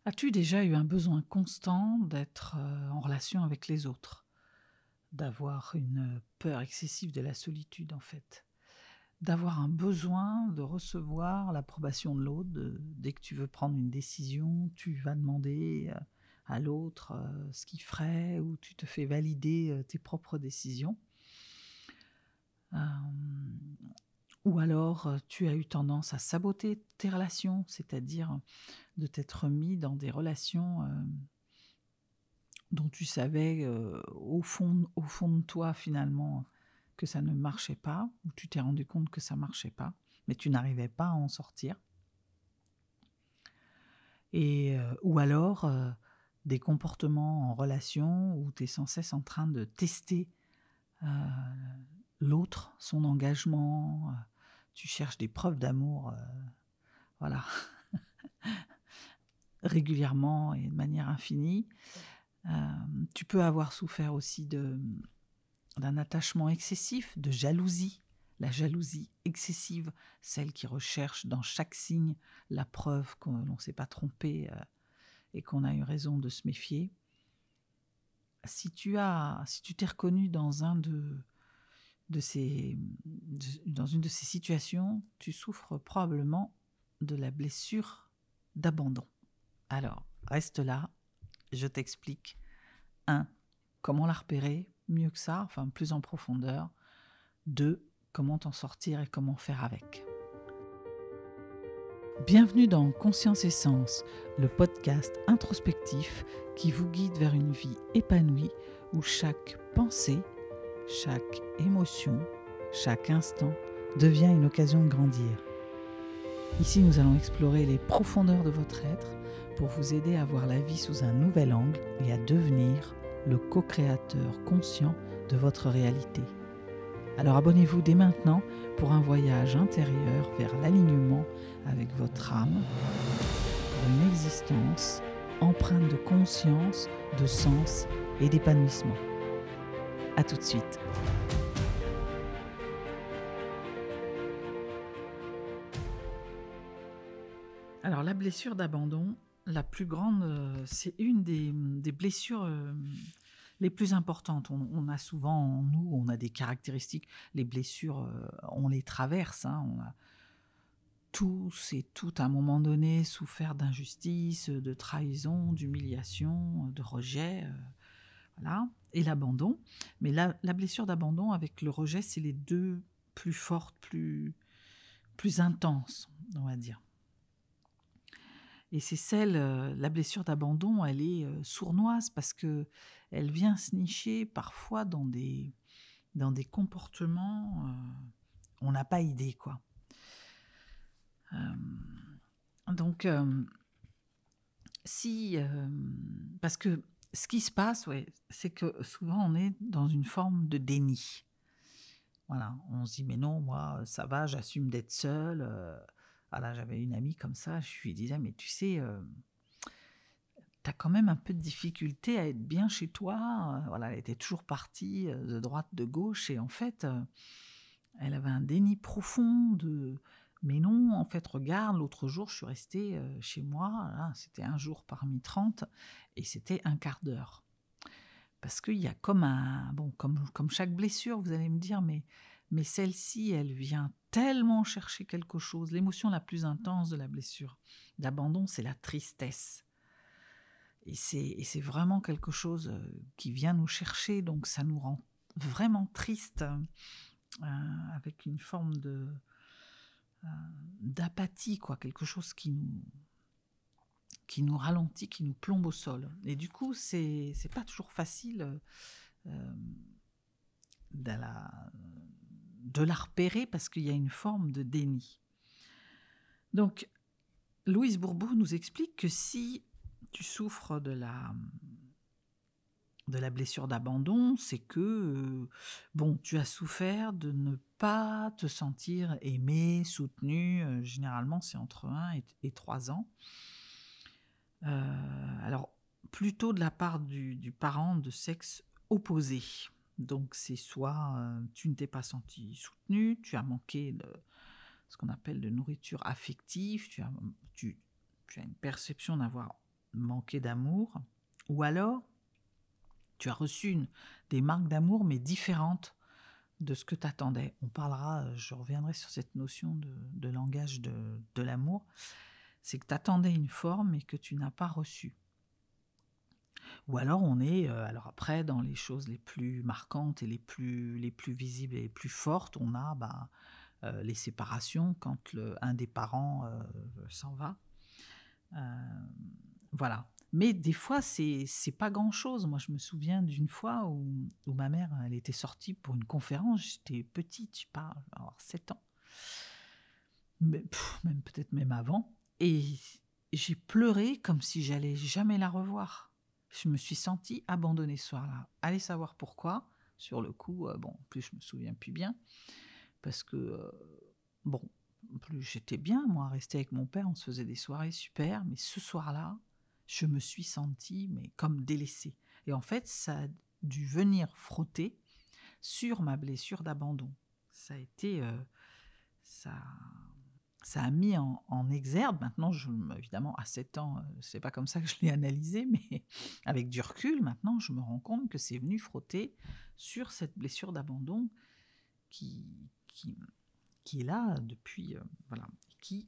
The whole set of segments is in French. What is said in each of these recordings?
As-tu déjà eu un besoin constant d'être, en relation avec les autres? D'avoir une peur excessive de la solitude, en fait? D'avoir un besoin de recevoir l'approbation de l'autre, dès que tu veux prendre une décision, tu vas demander, à l'autre, ce qu'il ferait ou tu te fais valider, tes propres décisions? Hem, ou alors, tu as eu tendance à saboter tes relations, c'est-à-dire de t'être mis dans des relations, dont tu savais, au fond de toi finalement que ça ne marchait pas, ou tu t'es rendu compte que ça marchait pas, mais tu n'arrivais pas à en sortir ou alors, des comportements en relation où tu es sans cesse en train de tester, heu, l'autre, son engagement, tu cherches des preuves d'amour, voilà, régulièrement et de manière infinie. Tu peux avoir souffert aussi d'un attachement excessif, de jalousie, la jalousie excessive, celle qui recherche dans chaque signe la preuve que l'on ne s'est pas trompé, et qu'on a eu raison de se méfier. Si tu t'es reconnu dans un de ces dans une de ces situations, tu souffres probablement de la blessure d'abandon. Alors, reste là, je t'explique. Un, comment la repérer mieux que ça, enfin plus en profondeur. 2, comment t'en sortir et comment faire avec. Bienvenue dans Conscience et Sens, le podcast introspectif qui vous guide vers une vie épanouie où chaque pensée, chaque émotion, chaque instant devient une occasion de grandir. Ici, nous allons explorer les profondeurs de votre être pour vous aider à voir la vie sous un nouvel angle et à devenir le co-créateur conscient de votre réalité. Alors abonnez-vous dès maintenant pour un voyage intérieur vers l'alignement avec votre âme, pour une existence empreinte de conscience, de sens et d'épanouissement. À tout de suite. Alors la blessure d'abandon, la plus grande, c'est une des blessures les plus importantes. On a souvent en nous, on a des caractéristiques. Les blessures, on les traverse, hein, on a tous et toutes, à un moment donné, souffert d'injustice, de trahison, d'humiliation, de rejet, voilà, et l'abandon. Mais la blessure d'abandon avec le rejet, c'est les deux plus fortes, plus intenses, on va dire. Et c'est la blessure d'abandon, elle est sournoise parce que elle vient se nicher parfois dans des comportements, on n'a pas idée, quoi. Donc, parce que ce qui se passe, ouais, c'est que souvent on est dans une forme de déni. Voilà, on se dit: «Mais non, moi, ça va, j'assume d'être seule», voilà, j'avais une amie comme ça, je lui disais: «Mais tu sais, tu quand même un peu de difficulté à être bien chez toi», voilà, elle était toujours partie, de droite, de gauche et en fait, elle avait un déni profond de: «Mais non, en fait, regarde, l'autre jour, je suis restée, chez moi, voilà, c'était un jour parmi 30 et c'était un quart d'heure». Parce qu'il y a comme un bon, comme chaque blessure, vous allez me dire, mais celle-ci, elle vient tellement chercher quelque chose. L'émotion la plus intense de la blessure d'abandon, c'est la tristesse. Et c'est vraiment quelque chose, qui vient nous chercher, donc ça nous rend vraiment tristes, avec une forme heu, d'apathie, quoi, quelque chose qui nous ralentit, qui nous plombe au sol. Et du coup, c'est pas toujours facile, de la de la repérer parce qu'il y a une forme de déni. Donc Louise Bourbeau nous explique que si tu souffres de la blessure d'abandon, c'est que, bon, tu as souffert de ne pas te sentir aimé, soutenu, généralement c'est entre 1 et 3 ans. Alors plutôt de la part du parent de sexe opposé. Donc c'est soit, tu ne t'es pas senti soutenu, tu as manqué de ce qu'on appelle de nourriture affective, tu as une perception d'avoir manqué d'amour, ou alors tu as reçu des marques d'amour, mais différentes de ce que tu attendais. On parlera, je reviendrai sur cette notion de langage de l'amour. C'est que tu attendais une forme et que tu n'as pas reçue. Ou alors on est, alors après, dans les choses les plus marquantes et les plus visibles et les plus fortes, on a les séparations quand un des parents s'en va. Euh, voilà. Mais des fois, c'est pas grand-chose. Moi, je me souviens d'une fois où ma mère, elle était sortie pour une conférence. J'étais petite, je sais pas, avoir 7 ans. Mais, même peut-être même avant. Et j'ai pleuré comme si j'allais jamais la revoir. Je me suis sentie abandonnée ce soir-là. Allez savoir pourquoi. Sur le coup, bon, en plus, je me souviens plus bien. Parce que, bon, en plus, j'étais bien, moi, à rester avec mon père. On se faisait des soirées super. Mais ce soir-là, je me suis sentie mais comme délaissée. Et en fait, ça a dû venir frotter sur ma blessure d'abandon. Ça a été... ça a mis en exergue. Maintenant, évidemment, à 7 ans, c'est pas comme ça que je l'ai analysé, mais avec du recul, maintenant, je me rends compte que c'est venu frotter sur cette blessure d'abandon qui, qui, qui est là depuis, voilà,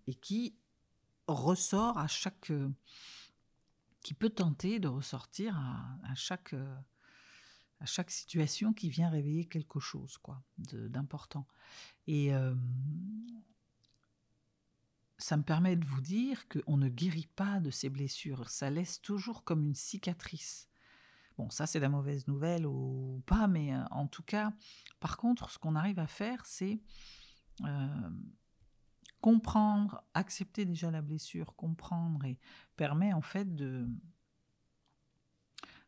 et qui ressort à chaque, qui peut tenter de ressortir à chaque situation qui vient réveiller quelque chose, quoi, d'important. Et ça me permet de vous dire qu'on ne guérit pas de ces blessures. Ça laisse toujours comme une cicatrice. Bon, ça, c'est la mauvaise nouvelle ou pas, mais en tout cas, par contre, ce qu'on arrive à faire, c'est comprendre, accepter déjà la blessure, comprendre, et permet en fait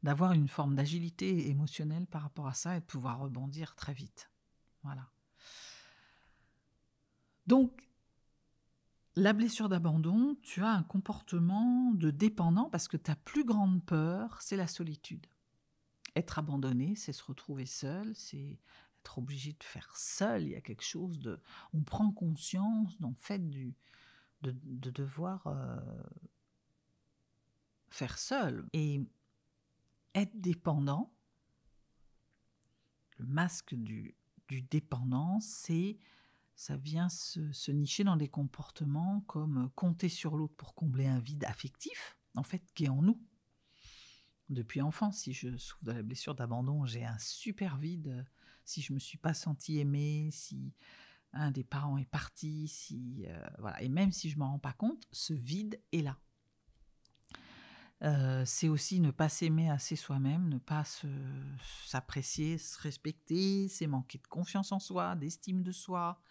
d'avoir une forme d'agilité émotionnelle par rapport à ça et de pouvoir rebondir très vite. Voilà. Donc, la blessure d'abandon, tu as un comportement de dépendant parce que ta plus grande peur, c'est la solitude. Être abandonné, c'est se retrouver seul, c'est être obligé de faire seul. Il y a quelque chose de... On prend conscience, en fait, de devoir faire seul. Et être dépendant, le masque du dépendant, ça vient se nicher dans des comportements comme compter sur l'autre pour combler un vide affectif, en fait, qui est en nous. Depuis enfant, si je souffre de la blessure d'abandon, j'ai un super vide. Si je me suis pas sentie aimée, si un des parents est parti, voilà. Et même si je m'en rends pas compte, ce vide est là. C'est aussi ne pas s'aimer assez soi-même, ne pas s'apprécier, se respecter, c'est manquer de confiance en soi, d'estime de soi.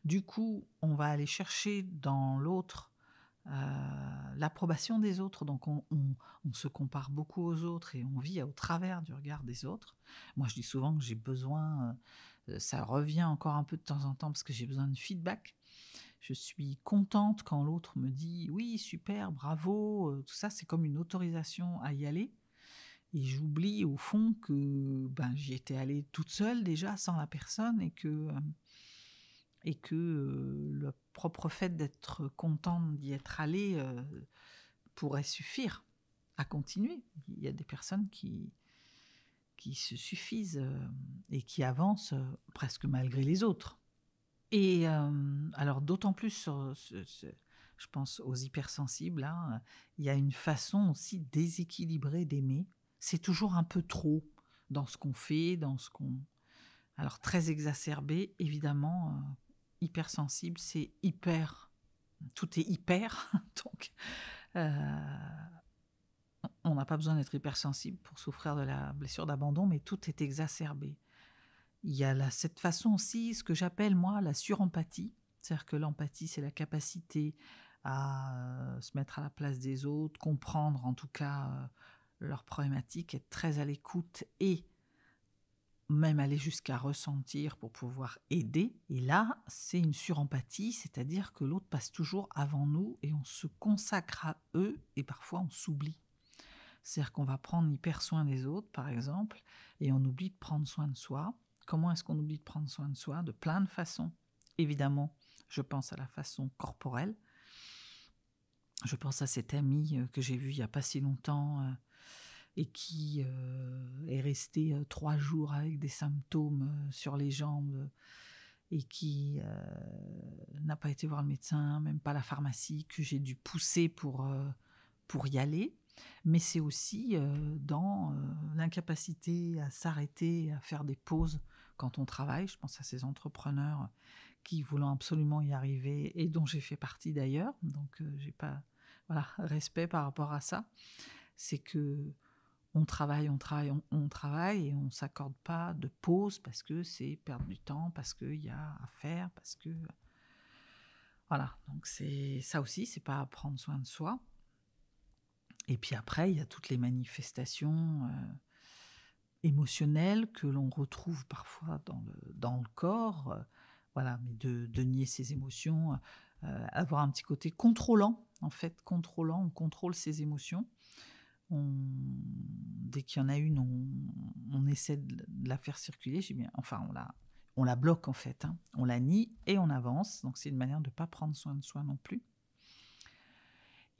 Du coup, on va aller chercher dans l'autre l'approbation des autres. Donc, on se compare beaucoup aux autres et on vit au travers du regard des autres. Moi, je dis souvent que j'ai besoin, ça revient encore un peu de temps en temps parce que j'ai besoin de feedback. Je suis contente quand l'autre me dit oui, super, bravo, tout ça, c'est comme une autorisation à y aller. Et j'oublie au fond que j'y étais allée toute seule déjà, sans la personne, et que le propre fait d'être contente d'y être allée pourrait suffire à continuer. Il y a des personnes qui se suffisent et qui avancent presque malgré les autres. Et alors d'autant plus, je pense aux hypersensibles, hein, il y a une façon aussi déséquilibrée d'aimer. C'est toujours un peu trop dans ce qu'on fait, dans ce qu'on... Alors très exacerbé, évidemment, hypersensible, c'est hyper... Tout est hyper, donc on n'a pas besoin d'être hypersensible pour souffrir de la blessure d'abandon, mais tout est exacerbé. Il y a cette façon aussi, ce que j'appelle moi la surempathie, c'est-à-dire que l'empathie, c'est la capacité à se mettre à la place des autres, comprendre en tout cas leurs problématiques, être très à l'écoute et même aller jusqu'à ressentir pour pouvoir aider. Et là, c'est une surempathie, c'est-à-dire que l'autre passe toujours avant nous et on se consacre à eux et parfois on s'oublie. C'est-à-dire qu'on va prendre hyper soin des autres, par exemple, et on oublie de prendre soin de soi. Comment est-ce qu'on oublie de prendre soin de soi? De plein de façons. Évidemment, je pense à la façon corporelle. Je pense à cette amie que j'ai vue il n'y a pas si longtemps et qui est restée 3 jours avec des symptômes sur les jambes et qui n'a pas été voir le médecin, même pas la pharmacie, que j'ai dû pousser pour y aller. Mais c'est aussi dans l'incapacité à s'arrêter, à faire des pauses quand on travaille. Je pense à ces entrepreneurs qui voulant absolument y arriver et dont j'ai fait partie d'ailleurs. Donc j'ai pas respect par rapport à ça. C'est que on travaille, on travaille, on travaille et on ne s'accorde pas de pause parce que c'est perdre du temps, parce qu'il y a à faire, parce que... Voilà, donc c'est ça aussi, c'est pas prendre soin de soi. Et puis après, il y a toutes les manifestations émotionnelles que l'on retrouve parfois dans le corps. Voilà, mais de nier ses émotions, avoir un petit côté contrôlant, en fait, contrôlant, on contrôle ses émotions. Dès qu'il y en a une, on essaie de la faire circuler. Enfin, on la bloque en fait. Hein. On la nie et on avance. Donc c'est une manière de ne pas prendre soin de soi non plus.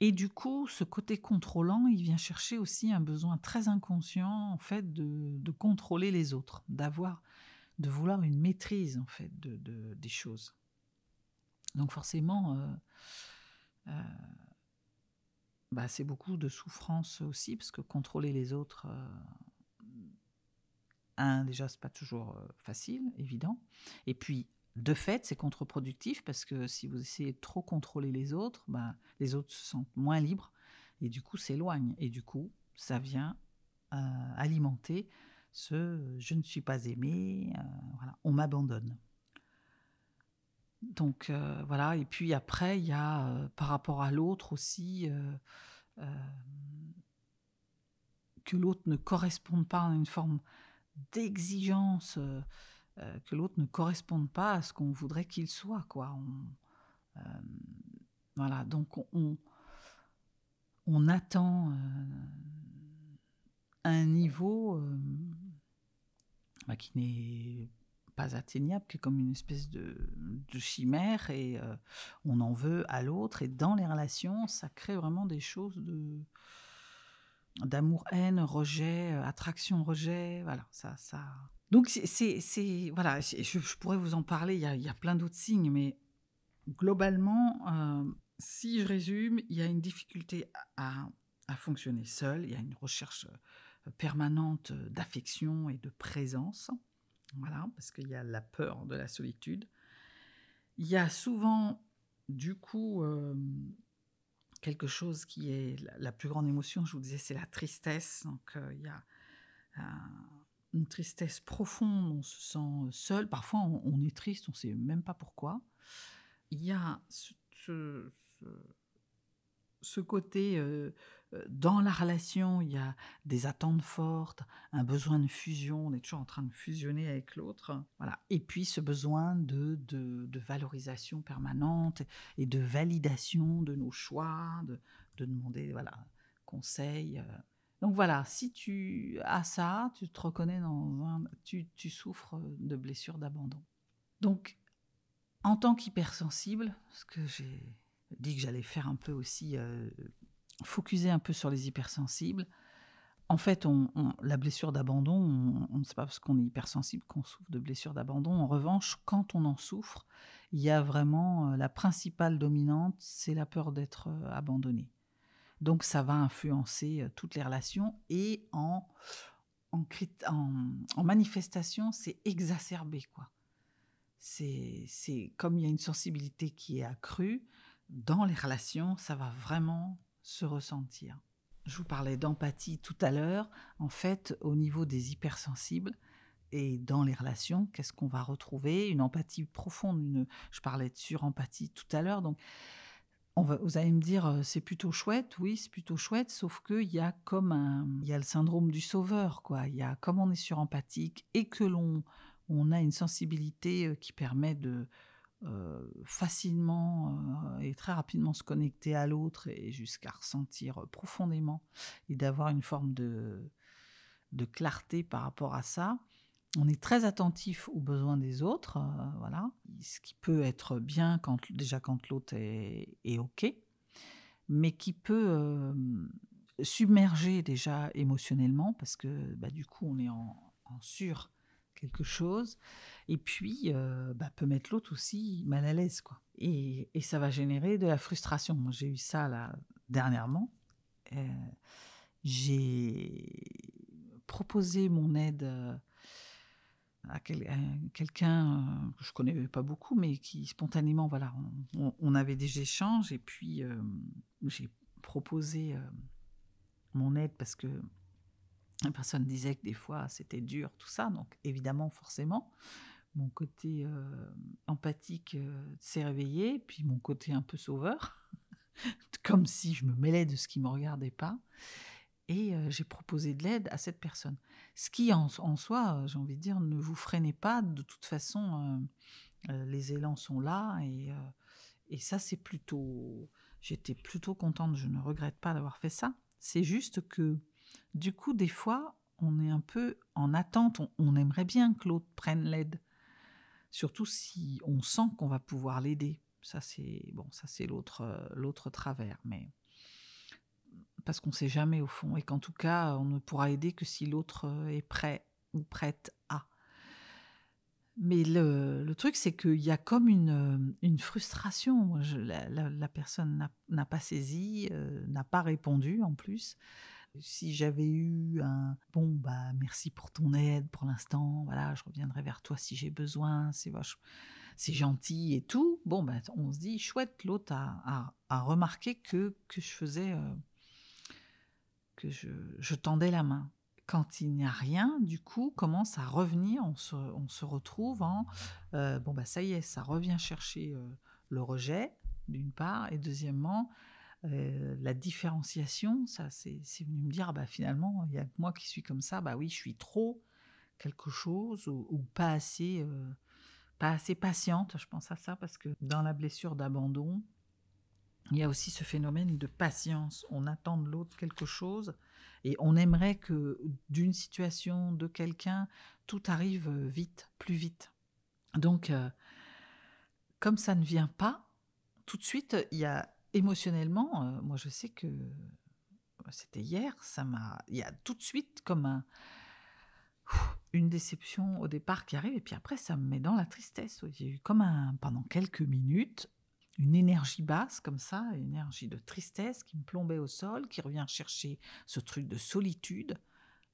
Et du coup, ce côté contrôlant, il vient chercher aussi un besoin très inconscient en fait de contrôler les autres, de vouloir une maîtrise en fait des choses. Donc forcément, c'est beaucoup de souffrance aussi parce que contrôler les autres. Déjà, c'est pas toujours facile, évident. Et puis, de fait, c'est contre-productif parce que si vous essayez de trop contrôler les autres se sentent moins libres et du coup s'éloignent. Et du coup, ça vient alimenter ce « je ne suis pas aimé », on m'abandonne. Donc voilà, et puis après, il y a par rapport à l'autre aussi que l'autre ne corresponde pas à une forme d'exigence, que l'autre ne corresponde pas à ce qu'on voudrait qu'il soit, quoi. Voilà, donc on attend un niveau qui n'est pas atteignable, qui est comme une espèce de chimère, et on en veut à l'autre, et dans les relations, ça crée vraiment des choses d'amour-haine, rejet, attraction-rejet, voilà, ça... Donc, voilà, je pourrais vous en parler, il y a plein d'autres signes, mais globalement, si je résume, il y a une difficulté à fonctionner seul, il y a une recherche permanente d'affection et de présence, voilà, parce qu'il y a la peur de la solitude. Il y a souvent, du coup, quelque chose qui est la plus grande émotion, je vous disais, c'est la tristesse. Donc, il y a une tristesse profonde, on se sent seul. Parfois, on est triste, on ne sait même pas pourquoi. Il y a ce côté, dans la relation, il y a des attentes fortes, un besoin de fusion, on est toujours en train de fusionner avec l'autre. Voilà. Et puis ce besoin de valorisation permanente et de validation de nos choix, de demander conseil. Donc voilà, si tu as ça, tu te reconnais tu souffres de blessures d'abandon. Donc, en tant qu'hypersensible, ce que j'ai dit que j'allais faire un peu aussi, focuser un peu sur les hypersensibles. En fait, la blessure d'abandon, on ne sait pas parce qu'on est hypersensible qu'on souffre de blessure d'abandon. En revanche, quand on en souffre, il y a vraiment la principale dominante, c'est la peur d'être abandonné. Donc ça va influencer toutes les relations, et en manifestation, c'est exacerbé, quoi. C'est comme il y a une sensibilité qui est accrue, dans les relations, ça va vraiment se ressentir. Je vous parlais d'empathie tout à l'heure. En fait, au niveau des hypersensibles et dans les relations, qu'est-ce qu'on va retrouver ? Une empathie profonde. Je parlais de surempathie tout à l'heure. Donc, vous allez me dire, c'est plutôt chouette. Oui, c'est plutôt chouette, sauf qu'il y a il y a le syndrome du sauveur, quoi. Il y a, comme on est surempathique et que on a une sensibilité qui permet de facilement et très rapidement se connecter à l'autre et jusqu'à ressentir profondément et d'avoir une forme de clarté par rapport à ça. On est très attentif aux besoins des autres, voilà, ce qui peut être bien quand l'autre est OK. mais qui peut submerger déjà émotionnellement, parce que bah, du coup, on est en sur quelque chose, et puis peut mettre l'autre aussi mal à l'aise, quoi. Et ça va générer de la frustration. Moi, j'ai eu ça là dernièrement. Euh, j'ai proposé mon aide à quelqu'un que je connais pas beaucoup, mais qui spontanément, voilà, on avait des échanges, et puis j'ai proposé mon aide parce que la personne disait que des fois c'était dur, tout ça, donc évidemment, forcément, mon côté empathique s'est réveillé, puis mon côté un peu sauveur, comme si je me mêlais de ce qui ne me regardait pas. Et j'ai proposé de l'aide à cette personne. Ce qui, en soi, j'ai envie de dire, ne vous freinez pas. De toute façon, les élans sont là. Et ça, c'est plutôt... J'étais plutôt contente. Je ne regrette pas d'avoir fait ça. C'est juste que, du coup, des fois, on est un peu en attente. On aimerait bien que l'autre prenne l'aide. Surtout si on sent qu'on va pouvoir l'aider. Ça, c'est bon, ça, c'est l'autre travers. Mais... parce qu'on ne sait jamais au fond, et qu'en tout cas, on ne pourra aider que si l'autre est prêt ou prête à. Mais le truc, c'est qu'il y a comme une frustration. Moi, la personne n'a pas saisi, n'a pas répondu en plus. Si j'avais eu un « bon, bah merci pour ton aide pour l'instant, voilà, je reviendrai vers toi si j'ai besoin, c'est gentil et tout », bon, bah, on se dit chouette, l'autre a remarqué que je faisais... que je tendais la main. Quand il n'y a rien, du coup, commence à revenir, on se retrouve en bon, bah ça y est, ça revient chercher le rejet, d'une part, et deuxièmement, la différenciation, ça c'est venu me dire, bah finalement, il y a que moi qui suis comme ça, bah oui, je suis trop quelque chose, ou pas assez patiente, je pense à ça, parce que dans la blessure d'abandon, il y a aussi ce phénomène de patience. On attend de l'autre quelque chose et on aimerait que d'une situation, de quelqu'un, tout arrive vite, plus vite. Donc, comme ça ne vient pas, tout de suite, il y a émotionnellement, moi je sais que c'était hier, il y a tout de suite comme une déception au départ qui arrive, et puis après ça me met dans la tristesse. J'ai eu comme pendant quelques minutes, une énergie basse comme ça, une énergie de tristesse qui me plombait au sol, qui revient chercher ce truc de solitude.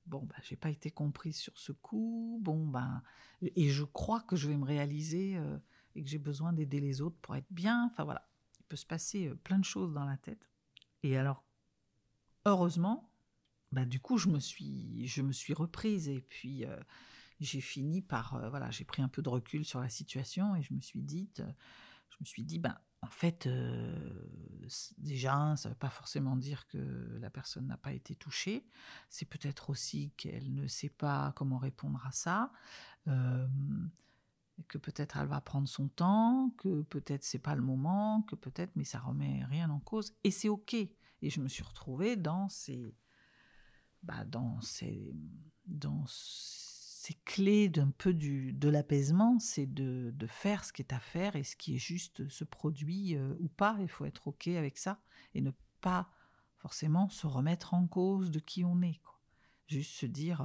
Bon, bah, j'ai pas été comprise sur ce coup. Bon, bah, et je crois que je vais me réaliser et que j'ai besoin d'aider les autres pour être bien. Enfin voilà, il peut se passer plein de choses dans la tête. Et alors, heureusement, bah, du coup, je me suis reprise, et puis j'ai fini par voilà, j'ai pris un peu de recul sur la situation, et je me suis dit, ben, en fait, déjà, ça ne veut pas forcément dire que la personne n'a pas été touchée. C'est peut-être aussi qu'elle ne sait pas comment répondre à ça, euh, que peut-être elle va prendre son temps, que peut-être c'est pas le moment, que peut-être, mais ça remet rien en cause, et c'est ok. Et je me suis retrouvée dans ces clés d'un peu de l'apaisement, c'est de faire ce qui est à faire, et ce qui est juste se produit ou pas. Il faut être ok avec ça et ne pas forcément se remettre en cause de qui on est, quoi. Juste se dire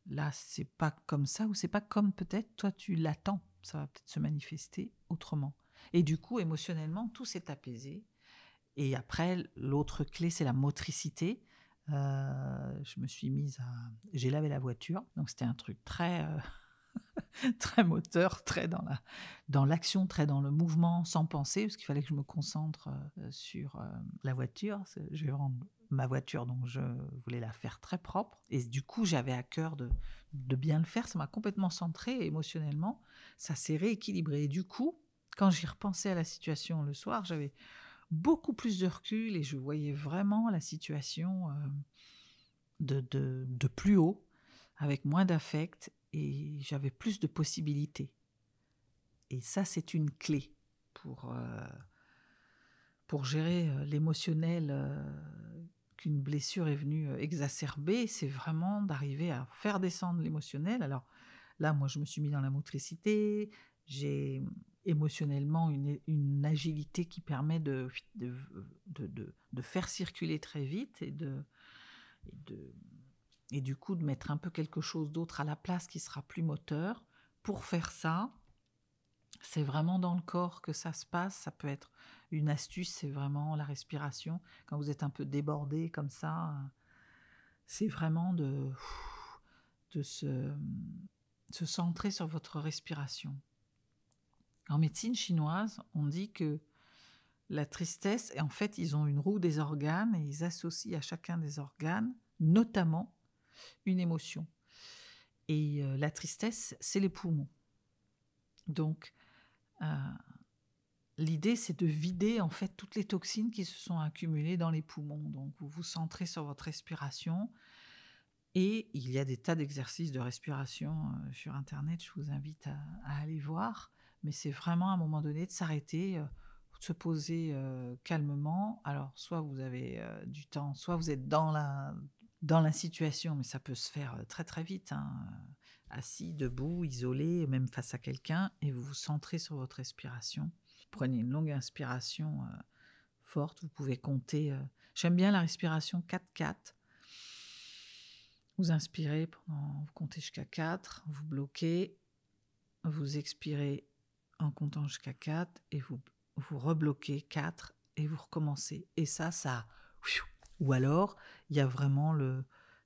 là c'est pas comme ça, ou c'est pas comme peut-être toi tu l'attends, ça va peut-être se manifester autrement. Et du coup émotionnellement tout s'est apaisé. Et après, l'autre clé, c'est la motricité. Je me suis mise à... J'ai lavé la voiture, donc c'était un truc très, très moteur, très dans l'action, très dans le mouvement, sans penser, parce qu'il fallait que je me concentre sur la voiture. Je vais rendre ma voiture, donc je voulais la faire très propre. Et du coup, j'avais à cœur de bien le faire. Ça m'a complètement centrée émotionnellement. Ça s'est rééquilibré. Et du coup, quand j'y repensais à la situation le soir, j'avais beaucoup plus de recul, et je voyais vraiment la situation de plus haut, avec moins d'affect, et j'avais plus de possibilités. Et ça, c'est une clé pour gérer l'émotionnel qu'une blessure est venue exacerber. C'est vraiment d'arriver à faire descendre l'émotionnel. Alors là, moi, je me suis mis dans la motricité, j'ai émotionnellement une agilité qui permet de faire circuler très vite et, de, et du coup de mettre un peu quelque chose d'autre à la place qui sera plus moteur. Pour faire ça, c'est vraiment dans le corps que ça se passe. Ça peut être une astuce, c'est vraiment la respiration. Quand vous êtes un peu débordé comme ça, c'est vraiment de se centrer sur votre respiration. En médecine chinoise, on dit que la tristesse, et en fait, ils ont une roue des organes et ils associent à chacun des organes, notamment, une émotion. Et la tristesse, c'est les poumons. Donc, l'idée, c'est de vider en fait toutes les toxines qui se sont accumulées dans les poumons. Donc, vous vous centrez sur votre respiration. Et il y a des tas d'exercices de respiration sur Internet, je vous invite à aller voir. Mais c'est vraiment à un moment donné de s'arrêter, de se poser calmement. Alors, soit vous avez du temps, soit vous êtes dans la situation, mais ça peut se faire très très vite, hein, assis, debout, isolé, même face à quelqu'un, et vous vous centrez sur votre respiration. Prenez une longue inspiration forte, vous pouvez compter. J'aime bien la respiration 4-4. Vous inspirez, vous comptez jusqu'à 4, vous bloquez, vous expirez en comptant jusqu'à 4 et vous rebloquez 4 et vous recommencez. Et ça... Ou alors, il y a vraiment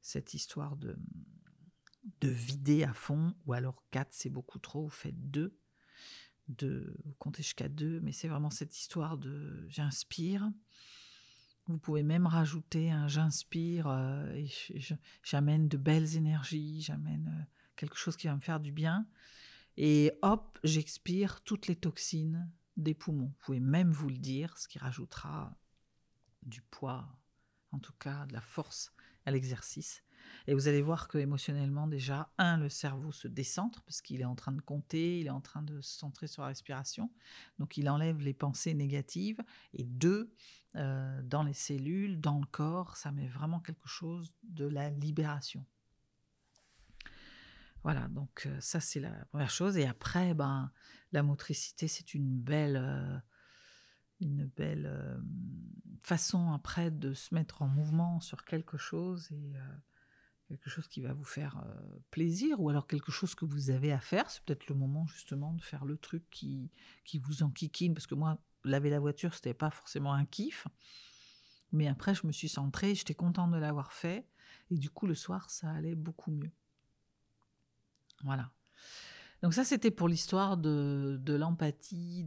cette histoire de vider à fond, ou alors 4 c'est beaucoup trop, vous faites 2, vous comptez jusqu'à 2, mais c'est vraiment cette histoire de j'inspire. Vous pouvez même rajouter un j'inspire et j'amène de belles énergies, j'amène quelque chose qui va me faire du bien. Et hop, j'expire toutes les toxines des poumons. Vous pouvez même vous le dire, ce qui rajoutera du poids, en tout cas de la force à l'exercice. Et vous allez voir que émotionnellement déjà, le cerveau se décentre parce qu'il est en train de compter, il est en train de se centrer sur la respiration, donc il enlève les pensées négatives. Et 2, dans les cellules, dans le corps, ça met vraiment quelque chose de la libération. Voilà, donc ça c'est la première chose. Et après, la motricité, c'est une belle façon après de se mettre en mouvement sur quelque chose, et quelque chose qui va vous faire plaisir, ou alors quelque chose que vous avez à faire. C'est peut-être le moment justement de faire le truc qui vous enquiquine, parce que moi, laver la voiture, c'était pas forcément un kiff, mais après je me suis centrée, j'étais contente de l'avoir fait, et du coup le soir ça allait beaucoup mieux. Voilà. Donc ça, c'était pour l'histoire de l'empathie,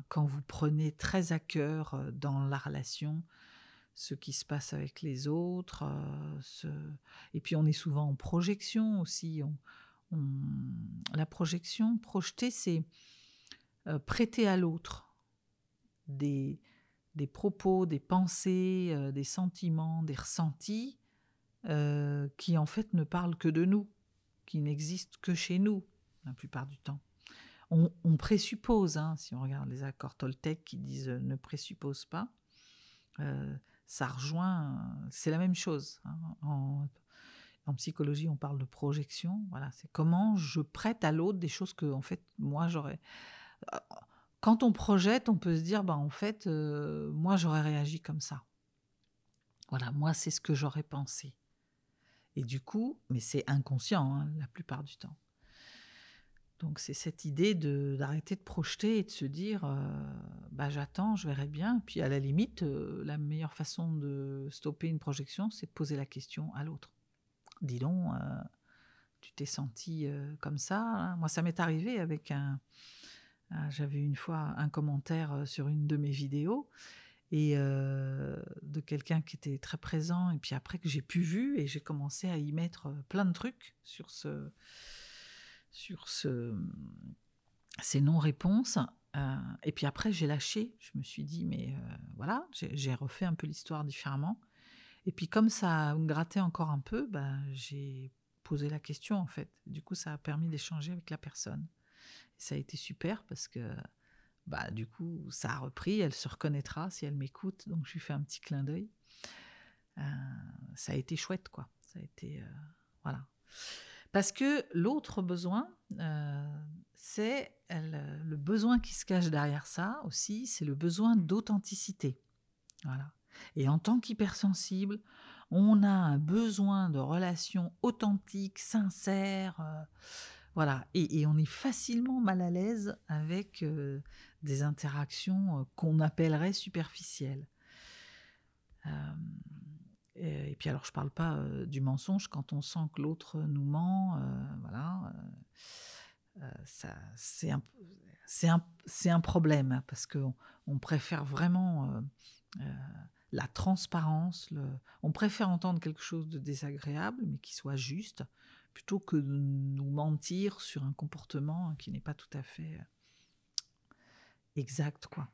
quand vous prenez très à cœur dans la relation ce qui se passe avec les autres. Et puis on est souvent en projection aussi. La projection, projeter, c'est prêter à l'autre des propos, des pensées, des sentiments, des ressentis qui en fait ne parlent que de nous, qui n'existent que chez nous la plupart du temps. On présuppose, hein, si on regarde les accords Toltec qui disent ne présuppose pas, ça rejoint, c'est la même chose. Hein. En psychologie, on parle de projection. Voilà, c'est comment je prête à l'autre des choses que, en fait, moi j'aurais. Quand on projette, on peut se dire, en fait, moi j'aurais réagi comme ça. Voilà, moi c'est ce que j'aurais pensé. Et du coup, mais c'est inconscient hein, la plupart du temps. Donc c'est cette idée d'arrêter de projeter et de se dire j'attends, je verrai bien. Puis à la limite, la meilleure façon de stopper une projection, c'est de poser la question à l'autre. Dis donc, tu t'es senti comme ça hein. Moi, ça m'est arrivé avec j'avais une fois un commentaire sur une de mes vidéos et de quelqu'un qui était très présent, et puis après que j'ai pu vu et j'ai commencé à y mettre plein de trucs sur ces non-réponses. Et puis après, j'ai lâché. Je me suis dit, mais voilà, j'ai refait un peu l'histoire différemment. Et puis comme ça me grattait encore un peu, j'ai posé la question en fait. Du coup, ça a permis d'échanger avec la personne. Et ça a été super parce que du coup, ça a repris. Elle se reconnaîtra si elle m'écoute. Donc, je lui fais un petit clin d'œil. Ça a été chouette, quoi. Ça a été... voilà. Parce que l'autre besoin, c'est le besoin qui se cache derrière ça aussi, c'est le besoin d'authenticité. Voilà. Et en tant qu'hypersensible, on a un besoin de relations authentiques, sincères, voilà. Et on est facilement mal à l'aise avec des interactions qu'on appellerait superficielles. Euh, et puis alors, je ne parle pas du mensonge quand on sent que l'autre nous ment, voilà. C'est un problème hein, parce qu'on on préfère vraiment euh, la transparence. On préfère entendre quelque chose de désagréable, mais qui soit juste, plutôt que de nous mentir sur un comportement qui n'est pas tout à fait exact, quoi.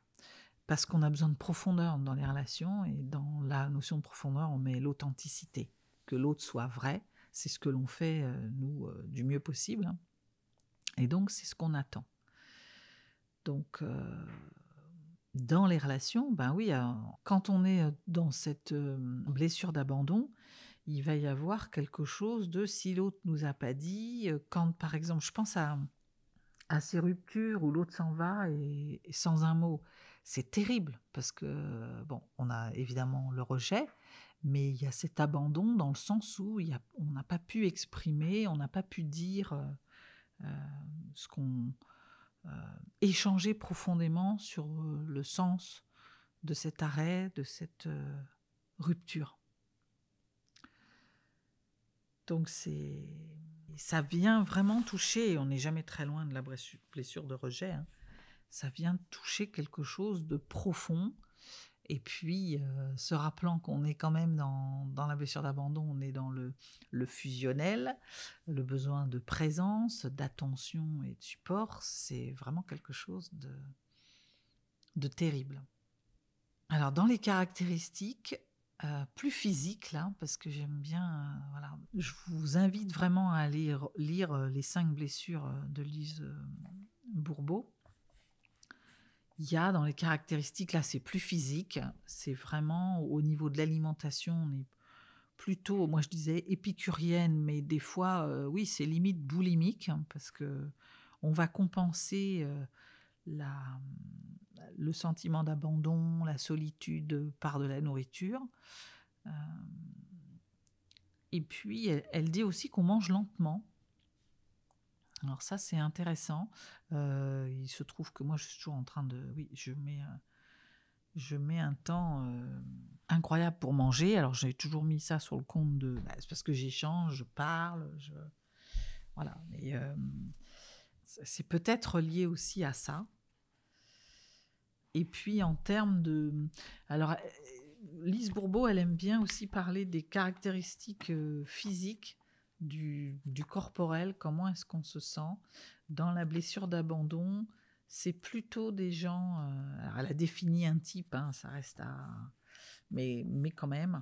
Parce qu'on a besoin de profondeur dans les relations, et dans la notion de profondeur, on met l'authenticité. Que l'autre soit vrai, c'est ce que l'on fait, nous, du mieux possible. Hein. Et donc, c'est ce qu'on attend. Donc, dans les relations, ben oui, quand on est dans cette blessure d'abandon, il va y avoir quelque chose de si l'autre nous a pas dit, quand par exemple, je pense à ces ruptures où l'autre s'en va et sans un mot. C'est terrible parce que, bon, on a évidemment le rejet, mais il y a cet abandon dans le sens où on n'a pas pu exprimer, on n'a pas pu dire ce qu'on euh, échanger profondément sur le sens de cet arrêt, de cette rupture. Donc ça vient vraiment toucher, et on n'est jamais très loin de la blessure de rejet, hein, ça vient toucher quelque chose de profond. Et puis, se rappelant qu'on est quand même dans la blessure d'abandon, on est dans le fusionnel, le besoin de présence, d'attention et de support, c'est vraiment quelque chose de terrible. Alors, dans les caractéristiques plus physiques, là, parce que j'aime bien, voilà, je vous invite vraiment à aller lire les 5 blessures de Lise Bourbeau. Il y a dans les caractéristiques, là, c'est plus physique, c'est vraiment au niveau de l'alimentation, on est plutôt, moi je disais épicurienne, mais des fois, oui, c'est limite boulimique, hein, parce que on va compenser le sentiment d'abandon, la solitude par de la nourriture. Euh, et puis, elle dit aussi qu'on mange lentement. Alors ça, c'est intéressant. Il se trouve que moi, je suis toujours en train de... Oui, je mets un temps incroyable pour manger. Alors, j'ai toujours mis ça sur le compte de... c'est parce que j'échange, je parle, voilà. Mais c'est peut-être lié aussi à ça. Et puis, en termes de... Alors, Lise Bourbeau, elle aime bien aussi parler des caractéristiques physiques du corporel, comment est-ce qu'on se sent. Dans la blessure d'abandon, c'est plutôt des gens... alors elle a défini un type, hein, ça reste à... Mais quand même,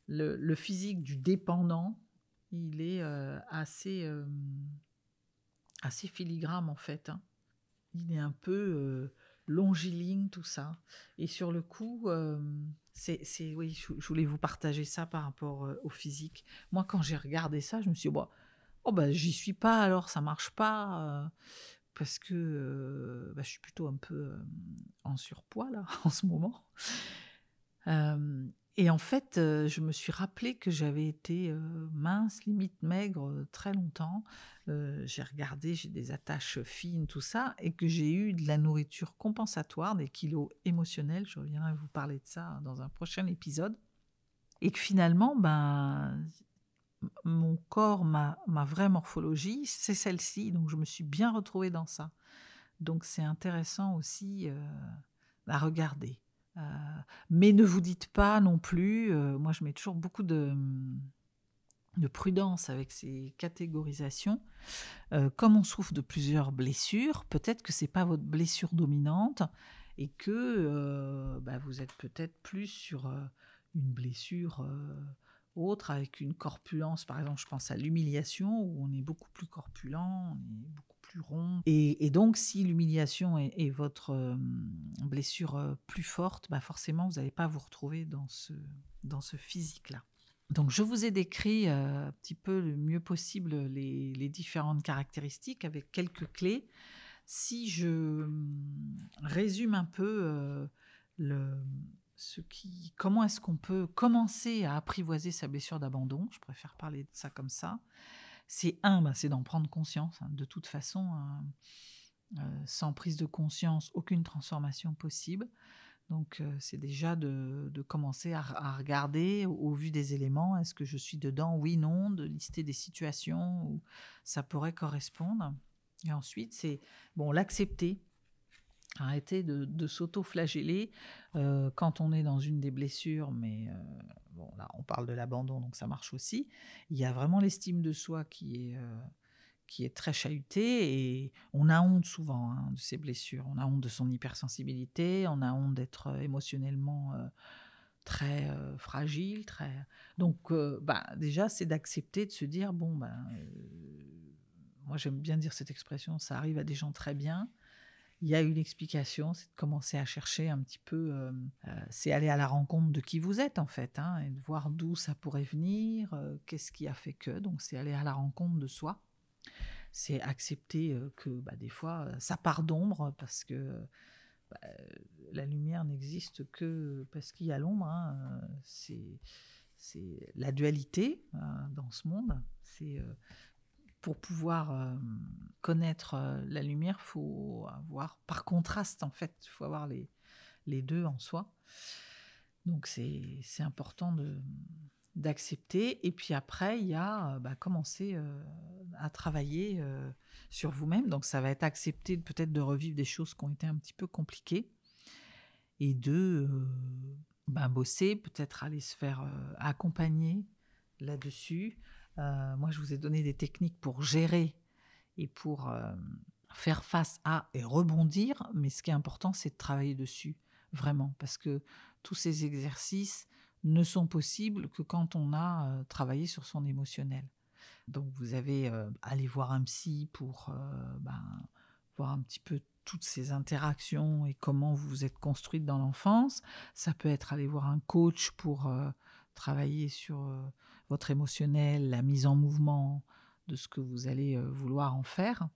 le physique du dépendant, il est assez filigrane en fait. Hein. Il est un peu longiligne, tout ça. Et sur le coup, oui, je voulais vous partager ça par rapport au physique. Moi, quand j'ai regardé ça, je me suis dit, j'y suis pas, alors ça marche pas, parce que je suis plutôt un peu en surpoids, là, en ce moment. Et en fait, je me suis rappelé que j'avais été mince, limite maigre, très longtemps. J'ai regardé, j'ai des attaches fines, tout ça, et que j'ai eu de la nourriture compensatoire, des kilos émotionnels. Je reviendrai vous parler de ça dans un prochain épisode. Et que finalement, mon corps, ma vraie morphologie, c'est celle-ci. Donc, je me suis bien retrouvée dans ça. Donc, c'est intéressant aussi à regarder. Mais ne vous dites pas non plus, moi je mets toujours beaucoup de prudence avec ces catégorisations. Comme on souffre de plusieurs blessures, peut-être que ce n'est pas votre blessure dominante et que vous êtes peut-être plus sur une blessure autre, avec une corpulence. Par exemple, je pense à l'humiliation, où on est beaucoup plus corpulent, on est beaucoup plus rond. Et donc, si l'humiliation est votre blessure plus forte, forcément, vous n'allez pas vous retrouver dans ce physique-là. Donc je vous ai décrit, un petit peu le mieux possible les différentes caractéristiques avec quelques clés. Si je, résume un peu, le comment est-ce qu'on peut commencer à apprivoiser sa blessure d'abandon? Je préfère parler de ça comme ça. C'est c'est d'en prendre conscience, hein. De toute façon, sans prise de conscience, aucune transformation possible. Donc, c'est déjà de commencer à regarder au vu des éléments, est-ce que je suis dedans? Oui, non, de lister des situations où ça pourrait correspondre et ensuite c'est, bon, l'accepter, arrêter de s'auto-flageller, quand on est dans une des blessures, mais, bon, là, on parle de l'abandon, donc ça marche aussi. Il y a vraiment l'estime de soi qui est très chahuté et on a honte souvent, hein, de ses blessures. On a honte de son hypersensibilité, on a honte d'être, émotionnellement, très, fragile, très donc déjà, c'est d'accepter de se dire: «Bon, moi j'aime bien dire cette expression, ça arrive à des gens très bien. Il y a une explication», c'est de commencer à chercher un petit peu, c'est aller à la rencontre de qui vous êtes en fait, hein, et de voir d'où ça pourrait venir, qu'est-ce qui a fait que, donc c'est aller à la rencontre de soi. C'est accepter, que, des fois, ça part d'ombre parce que, bah, la lumière n'existe que parce qu'il y a l'ombre, hein, c'est la dualité, dans ce monde. C'est, pour pouvoir, connaître, la lumière, faut avoir par contraste, en fait, il faut avoir les 2 en soi. Donc c'est important d'accepter et puis après il y a, commencer, à travailler, sur vous-même. Donc ça va être accepter peut-être de revivre des choses qui ont été un petit peu compliquées et bosser, peut-être aller se faire, accompagner là-dessus. Moi je vous ai donné des techniques pour gérer et pour, faire face à et rebondir, mais ce qui est important, c'est de travailler dessus, vraiment. Parce que tous ces exercices ne sont possibles que quand on a, travaillé sur son émotionnel. Donc vous avez, aller voir un psy pour, voir un petit peu toutes ces interactions et comment vous vous êtes construite dans l'enfance. Ça peut être aller voir un coach pour, travailler sur, votre émotionnel, la mise en mouvement de ce que vous allez, vouloir en faire.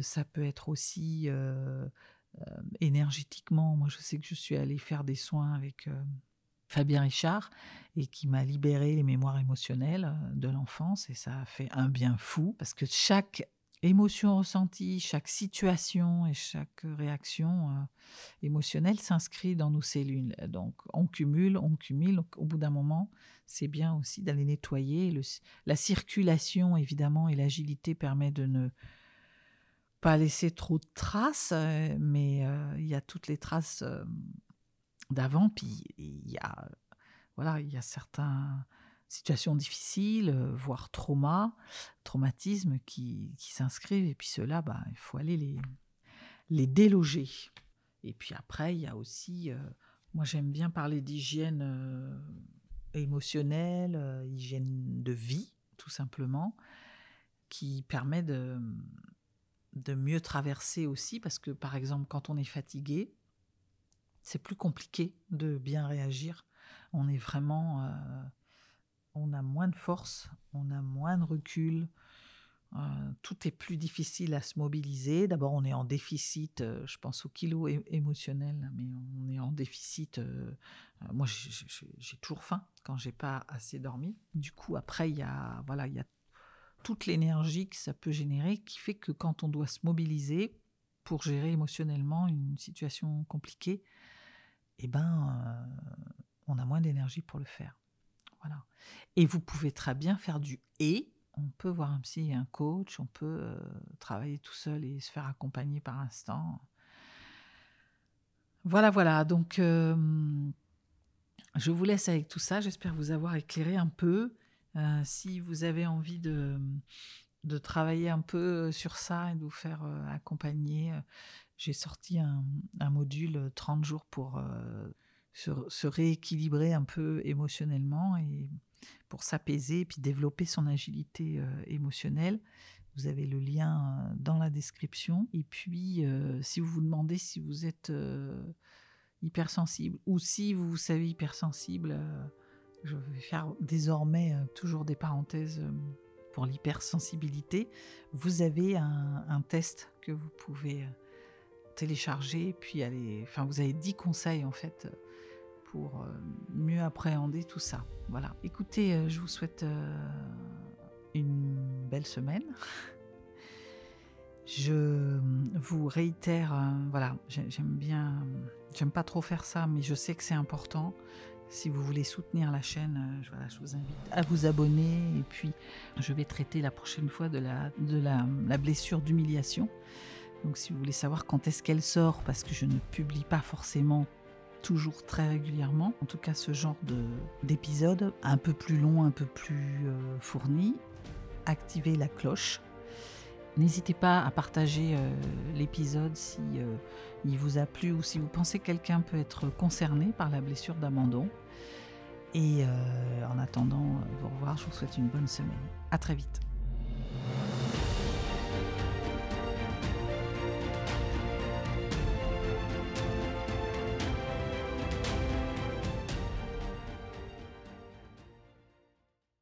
Ça peut être aussi, énergétiquement. Moi, je sais que je suis allée faire des soins avec, Fabien Richard et qui m'a libéré les mémoires émotionnelles, de l'enfance et ça a fait un bien fou parce que chaque émotion ressentie, chaque situation et chaque réaction, émotionnelle s'inscrit dans nos cellules. Donc on cumule, donc au bout d'un moment, c'est bien aussi d'aller nettoyer la circulation évidemment et l'agilité permet de ne pas laisser trop de traces, mais il y a toutes les traces, d'avant, puis il y a, voilà, il y a certaines situations difficiles, voire traumatismes qui s'inscrivent et puis ceux-là, il faut aller les déloger et puis après, il y a aussi, moi j'aime bien parler d'hygiène, émotionnelle, hygiène de vie, tout simplement, qui permet de mieux traverser aussi parce que, par exemple, quand on est fatigué, c'est plus compliqué de bien réagir. On est vraiment, on a moins de force, on a moins de recul, tout est plus difficile à se mobiliser. D'abord, on est en déficit, je pense au kilo émotionnel, mais on est en déficit, moi j'ai toujours faim quand j'ai pas assez dormi. Du coup, après il y a, voilà, il y a toute l'énergie que ça peut générer qui fait que quand on doit se mobiliser pour gérer émotionnellement une situation compliquée, eh ben, on a moins d'énergie pour le faire. Voilà. Et vous pouvez très bien faire du «et». On peut voir un psy et un coach, on peut, travailler tout seul et se faire accompagner par instant. Voilà, voilà, donc je vous laisse avec tout ça. J'espère vous avoir éclairé un peu. Si vous avez envie de travailler un peu sur ça et de vous faire, accompagner, j'ai sorti un module, 30 jours pour, se rééquilibrer un peu émotionnellement et pour s'apaiser et puis développer son agilité, émotionnelle. Vous avez le lien, dans la description et puis, si vous vous demandez si vous êtes, hypersensible ou si vous vous savez hypersensible, Je vais faire désormais toujours des parenthèses pour l'hypersensibilité. Vous avez un test que vous pouvez télécharger, puis aller. Enfin, vous avez 10 conseils en fait pour mieux appréhender tout ça. Voilà. Écoutez, je vous souhaite une belle semaine. Je vous réitère, voilà, j'aime pas trop faire ça, mais je sais que c'est important. Si vous voulez soutenir la chaîne, voilà, je vous invite à vous abonner. Et puis, je vais traiter la prochaine fois de la blessure d'humiliation. Donc, si vous voulez savoir quand est-ce qu'elle sort, parce que je ne publie pas forcément toujours très régulièrement, en tout cas ce genre d'épisode, un peu plus long, un peu plus fourni, activez la cloche. N'hésitez pas à partager l'épisode si il vous a plu ou si vous pensez que quelqu'un peut être concerné par la blessure d'abandon. Et en attendant, vous revoir, je vous souhaite une bonne semaine. À très vite.